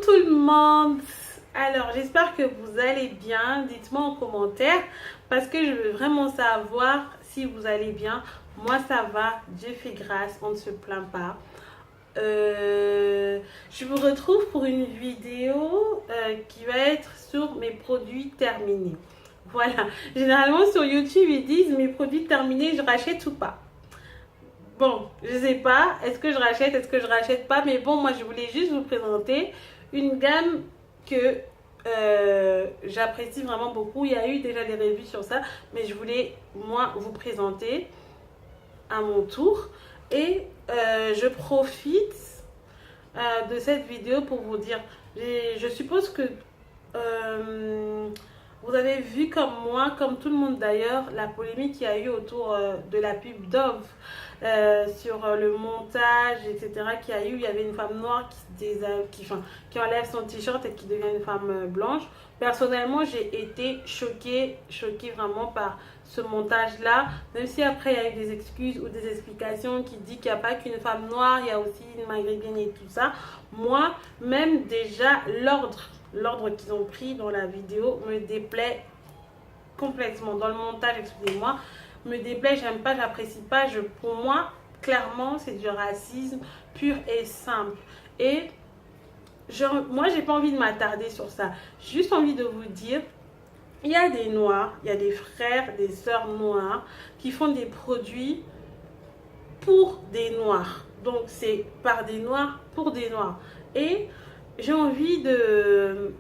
tout le monde. Alors j'espère que vous allez bien. Dites-moi en commentaire parce que je veux vraiment savoir si vous allez bien. Moi ça va, Dieu fait grâce, on ne se plaint pas. Je vous retrouve pour une vidéo qui va être sur mes produits terminés. Voilà, généralement sur YouTube ils disent mes produits terminés, je rachète ou pas. Bon, je sais pas, est-ce que je rachète, est-ce que je rachète pas, mais bon, moi je voulais juste vous présenter une gamme que j'apprécie vraiment beaucoup. Il y a eu déjà des revues sur ça, mais je voulais moi vous présenter à mon tour. Et je profite de cette vidéo pour vous dire, je suppose que vous avez vu comme moi, comme tout le monde d'ailleurs, la polémique qu'il y a eu autour de la pub Dove sur le montage, etc. Qu'il y a eu. Il y avait une femme noire qui enlève son t-shirt et qui devient une femme blanche. Personnellement, j'ai été choquée vraiment par ce montage-là. Même si après, il y a eu des excuses ou des explications qui disent qu'il n'y a pas qu'une femme noire, il y a aussi une maghrébine et tout ça. Moi, même déjà, l'ordre qu'ils ont pris dans la vidéo me déplaît complètement. Dans le montage, excusez-moi, me déplaît, j'aime pas, j'apprécie pas. Pour moi, clairement, c'est du racisme pur et simple. Et moi, j'ai pas envie de m'attarder sur ça. J'ai juste envie de vous dire, il y a des noirs, il y a des frères, des sœurs noirs qui font des produits pour des noirs. Donc, c'est par des noirs pour des noirs. Et j'ai envie de...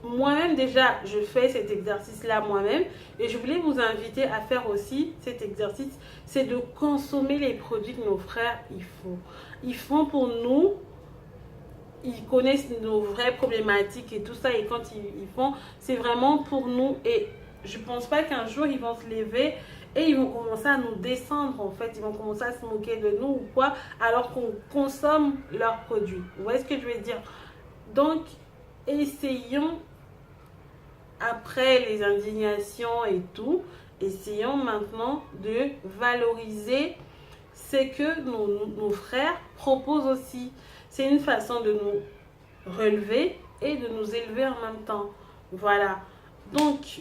Moi-même, déjà, je fais cet exercice-là moi-même. Et je voulais vous inviter à faire aussi cet exercice. C'est de consommer les produits que nos frères font. Ils font pour nous. Ils connaissent nos vraies problématiques et tout ça. Et quand ils font, c'est vraiment pour nous. Et je pense pas qu'un jour, ils vont se lever et ils vont commencer à nous descendre, en fait. Ils vont commencer à se moquer de nous ou quoi, alors qu'on consomme leurs produits. Vous voyez ce que je veux dire? Donc, essayons, après les indignations et tout, essayons maintenant de valoriser ce que nos frères proposent aussi. C'est une façon de nous relever et de nous élever en même temps. Voilà. Donc,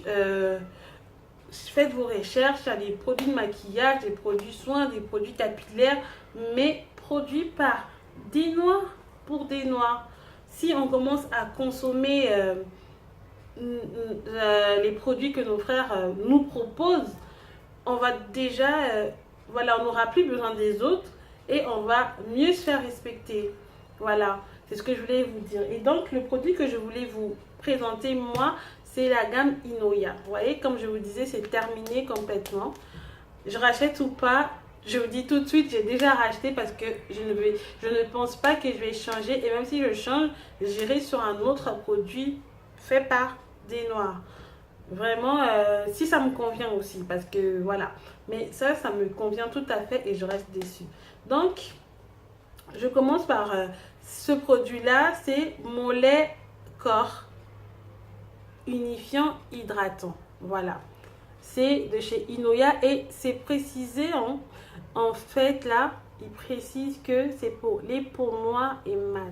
faites vos recherches. Il y a des produits de maquillage, des produits soins, des produits capillaires, mais produits par des noirs pour des noirs. Si on commence à consommer les produits que nos frères nous proposent, on va déjà, voilà, on n'aura plus besoin des autres et on va mieux se faire respecter. Voilà, c'est ce que je voulais vous dire. Et donc, le produit que je voulais vous présenter, moi, c'est la gamme Inoya. Vous voyez, comme je vous disais, c'est terminé complètement. Je rachète ou pas, je vous dis tout de suite, j'ai déjà racheté parce que je ne pense pas que je vais changer. Et même si je change, j'irai sur un autre produit fait par des noirs. Vraiment, si ça me convient aussi, parce que voilà. Mais ça me convient tout à fait et je reste déçue. Donc, je commence par ce produit-là, c'est mon lait corps unifiant hydratant. Voilà. C'est de chez Inoya et c'est précisé en fait là, il précise que c'est pour les peaux noires et mat.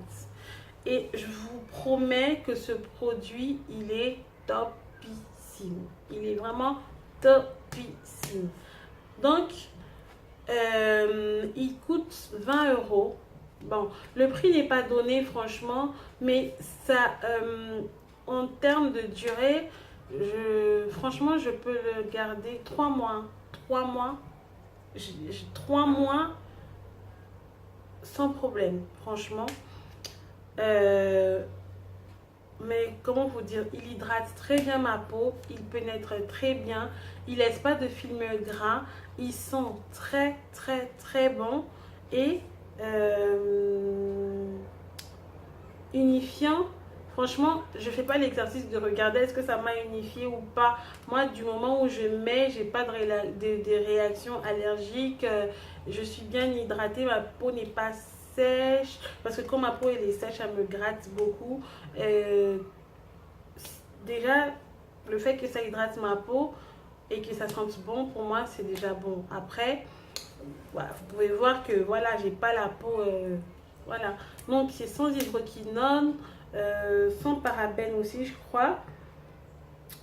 Et je vous promets que ce produit, il est topissime. Il est vraiment topissime. Donc, il coûte 20 €. Bon, le prix n'est pas donné franchement, mais ça, en termes de durée, franchement, je peux le garder 3 mois. 3 mois. 3 mois sans problème, franchement. Mais comment vous dire, il hydrate très bien ma peau, il pénètre très bien, il laisse pas de film gras, ils sont très très très bons et unifiant. Franchement, je fais pas l'exercice de regarder est-ce que ça m'a unifié ou pas. Moi, du moment où je mets, j'ai pas de réactions allergiques, je suis bien hydratée, ma peau n'est pas sèche, parce que quand ma peau elle est sèche, elle me gratte beaucoup. Déjà, le fait que ça hydrate ma peau et que ça sente bon, pour moi, c'est déjà bon. Après, voilà, vous pouvez voir que voilà, j'ai pas la peau, voilà. Donc, c'est sans hydroquinone. sans parabènes aussi, je crois.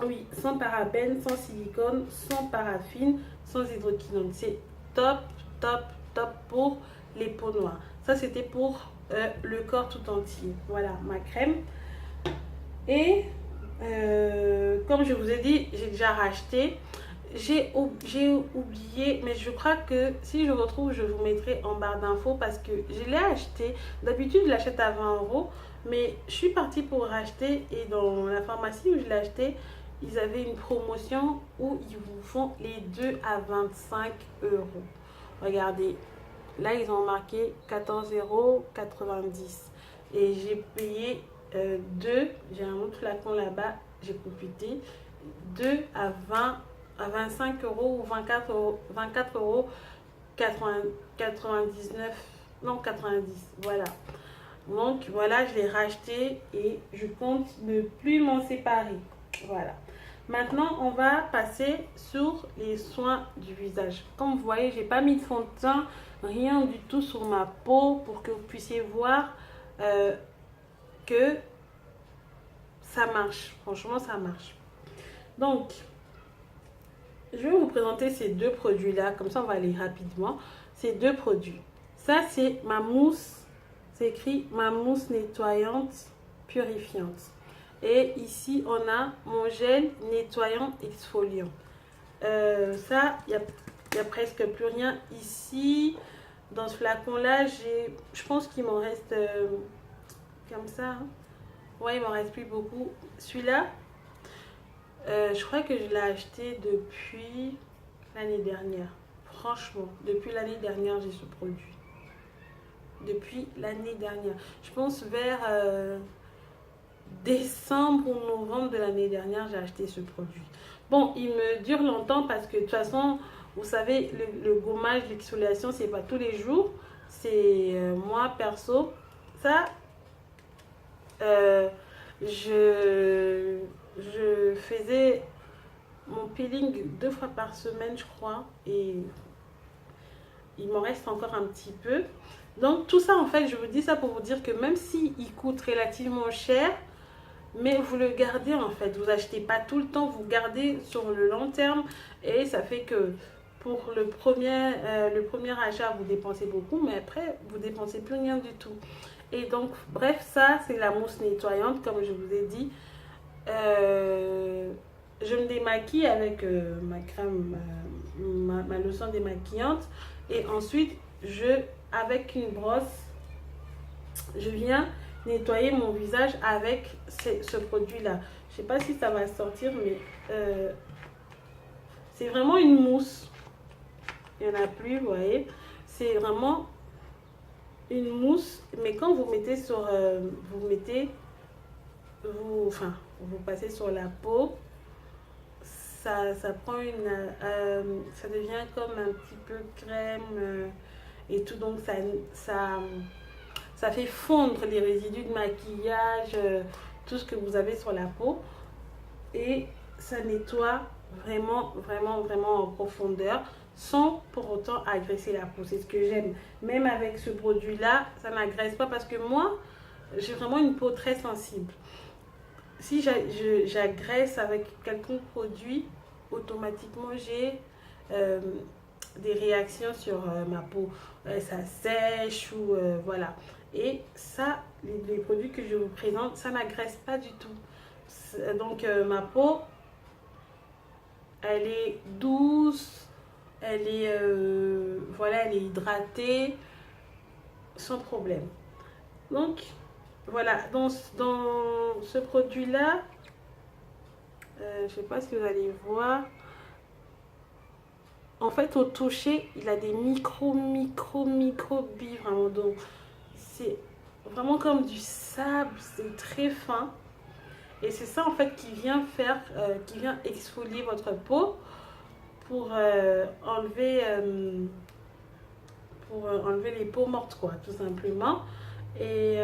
Oui, sans parabènes, sans silicone, sans paraffine, sans hydroquinone. C'est top, top, top pour les peaux noires. Ça, c'était pour le corps tout entier. Voilà, ma crème. Et comme je vous ai dit, j'ai déjà racheté. J'ai oublié, mais je crois que si je retrouve, je vous mettrai en barre d'infos parce que je l'ai acheté. D'habitude, je l'achète à 20 euros, mais je suis partie pour racheter et dans la pharmacie où je l'ai acheté, ils avaient une promotion où ils vous font les deux à 25 euros. Regardez, là, ils ont marqué 14,90 € et j'ai payé deux. J'ai un autre flacon là-bas, j'ai profité. 2 à 20 à 25 euros ou 24 euros 99, non 90, voilà. Donc voilà, je l'ai racheté et je compte ne plus m'en séparer. Voilà. Maintenant, on va passer sur les soins du visage. Comme vous voyez, j'ai pas mis de fond de teint, rien du tout sur ma peau pour que vous puissiez voir que ça marche. Franchement, ça marche. Donc, je vais vous présenter ces deux produits-là. Comme ça, on va aller rapidement. Ces deux produits. Ça, c'est ma mousse. C'est écrit ma mousse nettoyante purifiante. Et ici, on a mon gel nettoyant exfoliant. Ça, il n'y a presque plus rien ici. Dans ce flacon-là, je pense qu'il m'en reste comme ça. Hein. Ouais, il m'en reste plus beaucoup. Celui-là, je crois que je l'ai acheté depuis l'année dernière. Franchement, depuis l'année dernière, j'ai ce produit. Depuis l'année dernière. Je pense vers décembre ou novembre de l'année dernière, j'ai acheté ce produit. Bon, il me dure longtemps parce que de toute façon, vous savez, le gommage, l'exfoliation, c'est pas tous les jours. C'est moi, perso. Ça, je faisais mon peeling 2 fois par semaine, je crois, et il m'en reste encore un petit peu. Donc tout ça, en fait, je vous dis ça pour vous dire que même s'il coûte relativement cher, mais vous le gardez en fait, vous achetez pas tout le temps, vous gardez sur le long terme et ça fait que pour le premier achat, vous dépensez beaucoup, mais après, vous dépensez plus rien du tout. Et donc, bref, ça, c'est la mousse nettoyante, comme je vous ai dit. Je me démaquille avec ma crème, ma lotion démaquillante. Et ensuite, avec une brosse, je viens nettoyer mon visage avec ce produit-là. Je sais pas si ça va sortir, mais c'est vraiment une mousse. Il n'y en a plus, vous voyez. C'est vraiment une mousse, mais quand vous mettez sur, vous passez sur la peau, ça prend ça devient comme un petit peu crème et tout, donc ça fait fondre les résidus de maquillage, tout ce que vous avez sur la peau, et ça nettoie vraiment, vraiment, vraiment en profondeur, sans pour autant agresser la peau. C'est ce que j'aime. Même avec ce produit-là, ça n'agresse pas parce que moi, j'ai vraiment une peau très sensible. Si j'agresse avec quelconque produit, automatiquement j'ai des réactions sur ma peau. Ça sèche ou voilà. Et ça, les produits que je vous présente, ça n'agresse pas du tout. Donc ma peau, elle est douce, elle est voilà, elle est hydratée sans problème. Donc voilà, dans ce produit là, je sais pas si vous allez voir, en fait au toucher il a des micro billes vraiment, donc c'est vraiment comme du sable, c'est très fin. Et c'est ça en fait qui vient exfolier votre peau pour enlever les peaux mortes, quoi, tout simplement. Et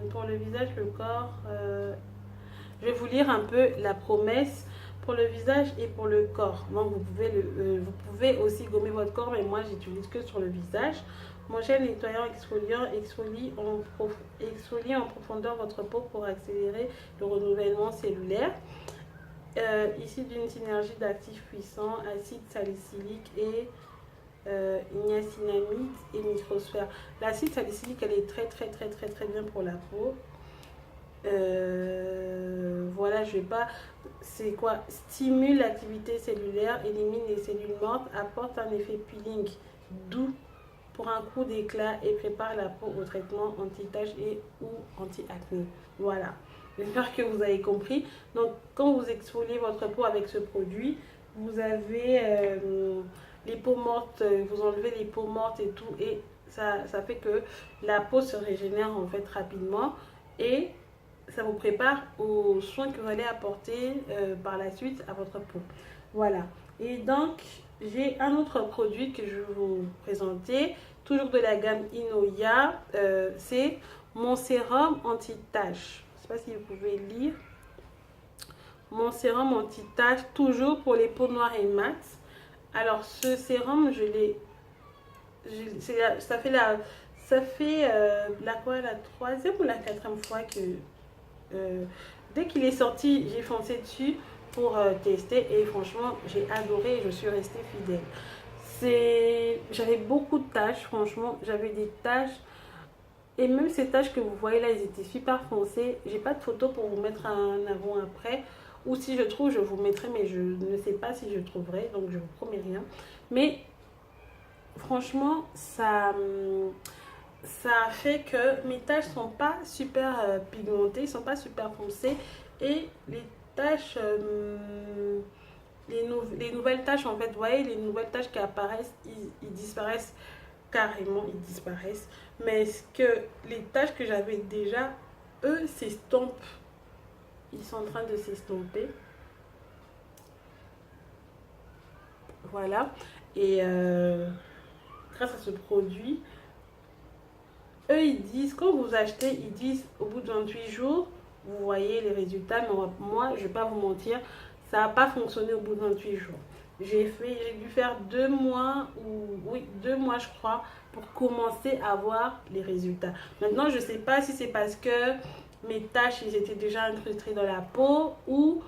pour le visage, le corps, je vais vous lire un peu la promesse pour le visage et pour le corps. Donc vous pouvez aussi gommer votre corps, mais moi j'utilise que sur le visage. Mon gel nettoyant exfoliant exfolie en profondeur votre peau pour accélérer le renouvellement cellulaire. Issu d'une synergie d'actifs puissants, acide salicylique et niacinamide et microsphère. L'acide salicylique, elle est très bien pour la peau. Voilà, je vais pas. C'est quoi? Stimule l'activité cellulaire, élimine les cellules mortes, apporte un effet peeling doux pour un coup d'éclat et prépare la peau au traitement anti-tache et ou anti-acné. Voilà. J'espère que vous avez compris. Donc, quand vous exfoliez votre peau avec ce produit, vous avez les peaux mortes, vous enlevez les peaux mortes et tout, et ça fait que la peau se régénère en fait rapidement et ça vous prépare aux soins que vous allez apporter par la suite à votre peau. Voilà. Et donc, j'ai un autre produit que je vais vous présenter, toujours de la gamme Inoya. C'est mon sérum anti-tache. Je ne sais pas si vous pouvez lire. Mon sérum anti-tache, toujours pour les peaux noires et mat. Alors, ce sérum, ça fait la troisième ou la quatrième fois que dès qu'il est sorti, j'ai foncé dessus pour tester et franchement, j'ai adoré et je suis restée fidèle. J'avais beaucoup de taches, franchement, j'avais des taches et même ces taches que vous voyez là, elles étaient super foncées. J'ai pas de photo pour vous mettre un avant-après. Ou si je trouve, je vous mettrai, mais je ne sais pas si je trouverai, donc je vous promets rien. Mais franchement, ça fait que mes taches sont pas super pigmentées, sont pas super foncées. Et les taches, les nouvelles taches, en fait, vous voyez, les nouvelles taches qui apparaissent, ils disparaissent carrément, ils disparaissent. Mais les taches que j'avais déjà, eux, s'estompent. Ils sont en train de s'estomper. Voilà. Et grâce à ce produit, eux, ils disent, quand vous achetez, ils disent au bout de 28 jours, vous voyez les résultats. Mais moi, je ne vais pas vous mentir, ça n'a pas fonctionné au bout de 28 jours. J'ai dû faire 2 mois, oui, 2 mois, je crois, pour commencer à voir les résultats. Maintenant, je ne sais pas si c'est parce que mes taches, ils étaient déjà incrustés dans la peau ou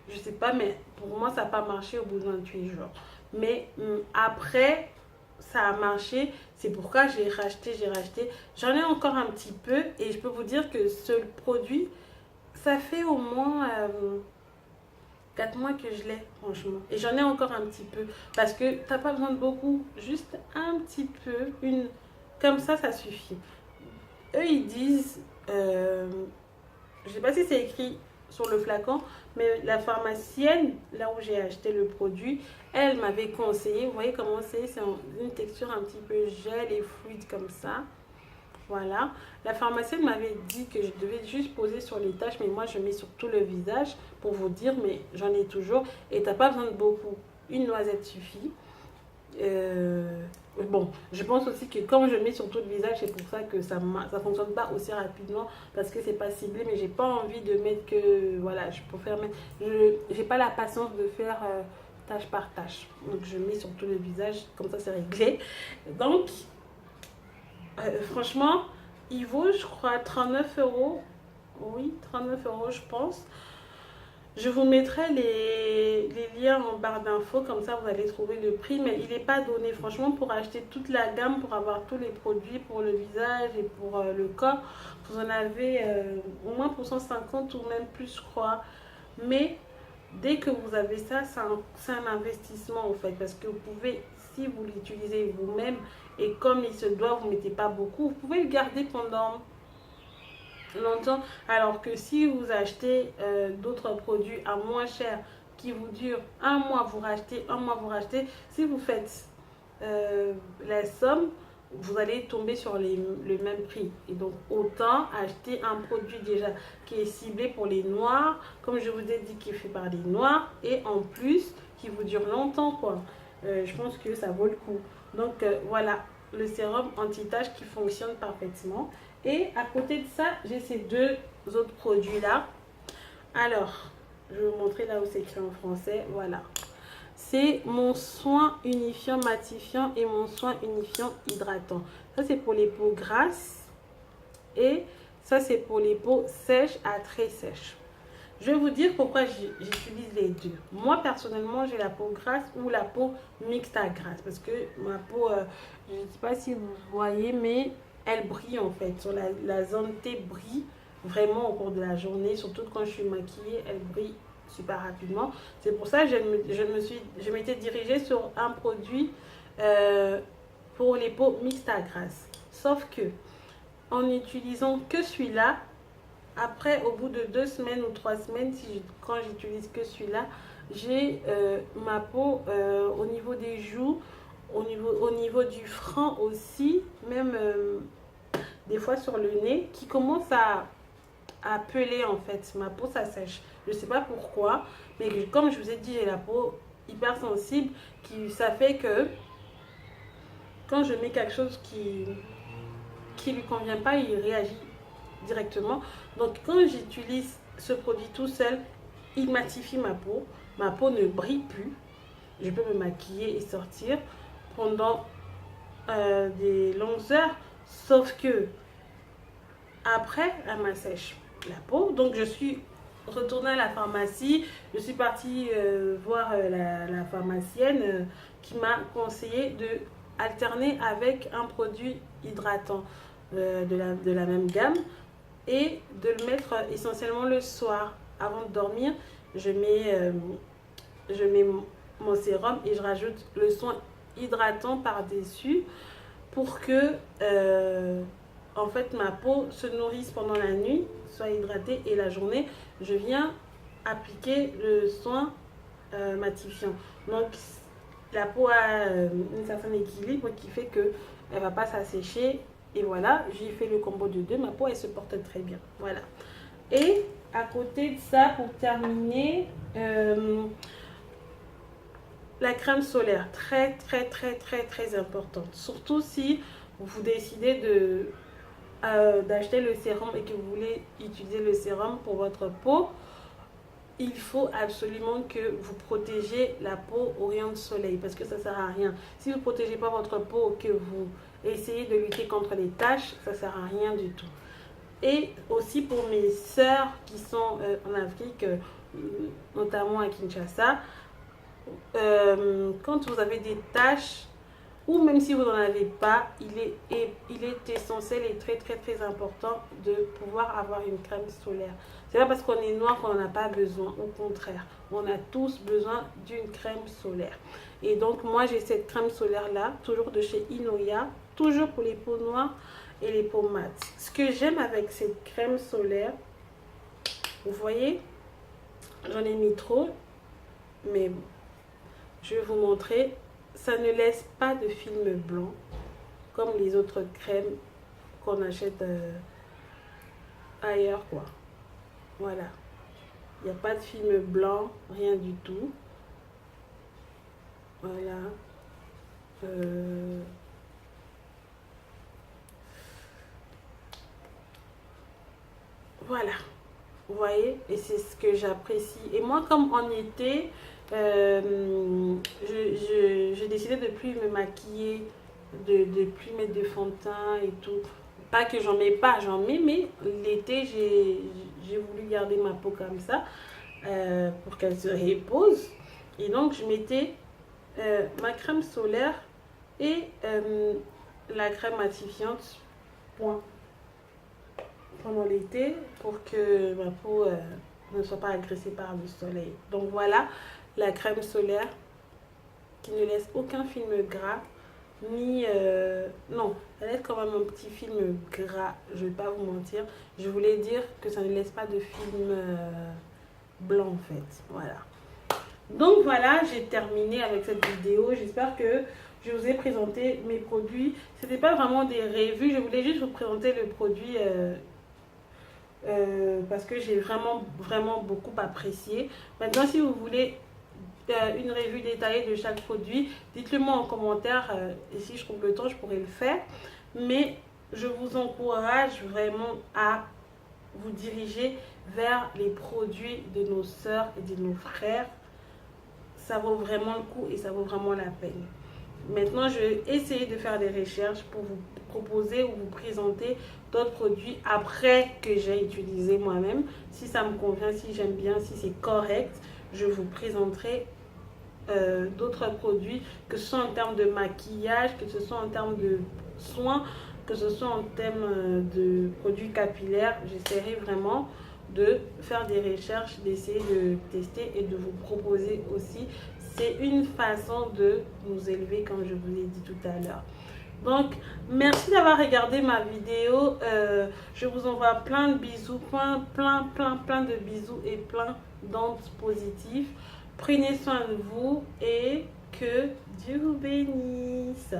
je sais pas, mais pour moi, ça n'a pas marché au bout de 28 jours. Mais après, ça a marché. C'est pourquoi j'ai racheté. J'en ai encore un petit peu et je peux vous dire que ce produit, ça fait au moins 4 mois que je l'ai, franchement. Et j'en ai encore un petit peu parce que tu n'as pas besoin de beaucoup. Juste un petit peu. Comme ça suffit. Eux, ils disent, je sais pas si c'est écrit sur le flacon, mais la pharmacienne, là où j'ai acheté le produit, elle m'avait conseillé, vous voyez comment c'est une texture un petit peu gel et fluide comme ça. Voilà. La pharmacienne m'avait dit que je devais juste poser sur les taches, mais moi je mets sur tout le visage pour vous dire, mais j'en ai toujours et t'as pas besoin de beaucoup. Une noisette suffit. Bon, je pense aussi que comme je mets sur tout le visage, c'est pour ça que ça ne fonctionne pas aussi rapidement parce que c'est pas ciblé, mais j'ai pas envie de mettre que, voilà, je préfère mettre, j'ai pas la patience de faire tâche par tâche, donc je mets sur tout le visage, comme ça c'est réglé. Donc, franchement, il vaut, je crois, 39 €, oui, 39 € je pense. Je vous mettrai les liens en barre d'infos, comme ça vous allez trouver le prix, mais il n'est pas donné. Franchement, pour acheter toute la gamme, pour avoir tous les produits pour le visage et pour le corps, vous en avez au moins pour 150 ou même plus, je crois. Mais dès que vous avez ça, c'est un investissement en fait, parce que vous pouvez, si vous l'utilisez vous-même, et comme il se doit, vous ne mettez pas beaucoup, vous pouvez le garder pendant longtemps, alors que si vous achetez d'autres produits à moins cher qui vous durent un mois, vous rachetez, si vous faites la somme, vous allez tomber sur le même prix. Et donc autant acheter un produit déjà qui est ciblé pour les noirs, comme je vous ai dit, qui est fait par les noirs, et en plus qui vous dure longtemps quoi. Je pense que ça vaut le coup. Donc voilà, le sérum anti-tache qui fonctionne parfaitement. Et à côté de ça, j'ai ces deux autres produits là. Alors, je vais vous montrer là où c'est écrit en français. Voilà. c'est mon soin unifiant matifiant et mon soin unifiant hydratant. Ça, c'est pour les peaux grasses et ça, c'est pour les peaux sèches à très sèches. Je vais vous dire pourquoi j'utilise les deux. Moi, personnellement, j'ai la peau grasse ou la peau mixte à grasse. Parce que ma peau, je ne sais pas si vous voyez, mais elle brille en fait. Sur la zone T brille vraiment au cours de la journée. Surtout quand je suis maquillée, elle brille super rapidement. C'est pour ça que je m'étais dirigée sur un produit pour les peaux mixtes à grasse. Sauf que, en n'utilisant que celui-là, après, au bout de 2 semaines ou 3 semaines, quand j'utilise que celui-là, j'ai ma peau au niveau des joues, au niveau du front aussi, même des fois sur le nez, qui commence à peler en fait. Ma peau, ça sèche. Je ne sais pas pourquoi, mais comme je vous ai dit, j'ai la peau hyper sensible, ça fait que quand je mets quelque chose qui lui convient pas, il réagit directement. Donc quand j'utilise ce produit tout seul, il matifie ma peau. Ma peau ne brille plus. Je peux me maquiller et sortir pendant des longues heures. Sauf que après, elle m'assèche la peau. Donc je suis retournée à la pharmacie. Je suis partie voir la pharmacienne qui m'a conseillé de alterner avec un produit hydratant de la même gamme et de le mettre essentiellement le soir avant de dormir. Je mets mon sérum et je rajoute le soin hydratant par dessus pour que en fait ma peau se nourrisse pendant la nuit, soit hydratée, et la journée je viens appliquer le soin matifiant. Donc la peau a un certain équilibre qui fait que elle va pas s'assécher. Et voilà, j'ai fait le combo de deux. Ma peau, elle se porte très bien. Voilà. Et à côté de ça, pour terminer, la crème solaire. Très, très, très, très, très importante. Surtout si vous décidez d'acheter le sérum et que vous voulez utiliser le sérum pour votre peau. Il faut absolument que vous protégez la peau aux rayons de soleil parce que ça ne sert à rien. Si vous ne protégez pas votre peau, que vous essayez de lutter contre les taches, ça ne sert à rien du tout. Et aussi pour mes sœurs qui sont en Afrique, notamment à Kinshasa, quand vous avez des taches, ou même si vous n'en avez pas, il est essentiel et très très très important de pouvoir avoir une crème solaire. C'est pas parce qu'on est noir qu'on n'en a pas besoin, au contraire, on a tous besoin d'une crème solaire. Et donc moi j'ai cette crème solaire là, toujours de chez Inoya, toujours pour les peaux noires et les peaux mates. Ce que j'aime avec cette crème solaire, vous voyez, j'en ai mis trop, mais bon, je vais vous montrer. Ça ne laisse pas de film blanc comme les autres crèmes qu'on achète ailleurs quoi. Voilà, il n'y a pas de film blanc, rien du tout. Voilà. Voilà, vous voyez, et c'est ce que j'apprécie. Et moi, comme en été, j'ai décidé de ne plus me maquiller, de ne plus mettre de fond de teint et tout. Pas que j'en mets pas, j'en mets, mais l'été, j'ai voulu garder ma peau comme ça pour qu'elle se repose. Et donc, je mettais ma crème solaire et la crème matifiante, point, pendant l'été pour que ma peau ne soit pas agressée par le soleil. Donc voilà, la crème solaire qui ne laisse aucun film gras, ni... non, elle laisse quand même un petit film gras, je ne vais pas vous mentir. Je voulais dire que ça ne laisse pas de film blanc en fait, voilà. Donc voilà, j'ai terminé avec cette vidéo. J'espère que je vous ai présenté mes produits. Ce n'était pas vraiment des revues, je voulais juste vous présenter le produit parce que j'ai vraiment beaucoup apprécié. Maintenant, si vous voulez une revue détaillée de chaque produit, dites-le moi en commentaire et si je trouve le temps, je pourrais le faire. Mais je vous encourage vraiment à vous diriger vers les produits de nos sœurs et de nos frères. ça vaut vraiment le coup et ça vaut vraiment la peine. Maintenant, je vais essayer de faire des recherches pour vous proposer ou vous présenter d'autres produits après que j'ai utilisé moi-même. Si ça me convient, si j'aime bien, si c'est correct, je vous présenterai d'autres produits, que ce soit en termes de maquillage, que ce soit en termes de soins, que ce soit en termes de produits capillaires. J'essaierai vraiment de faire des recherches, d'essayer de tester et de vous proposer aussi. C'est une façon de nous élever, comme je vous l'ai dit tout à l'heure. Donc, merci d'avoir regardé ma vidéo. Je vous envoie plein de bisous, plein de bisous et plein d'ondes positives. Prenez soin de vous et que Dieu vous bénisse.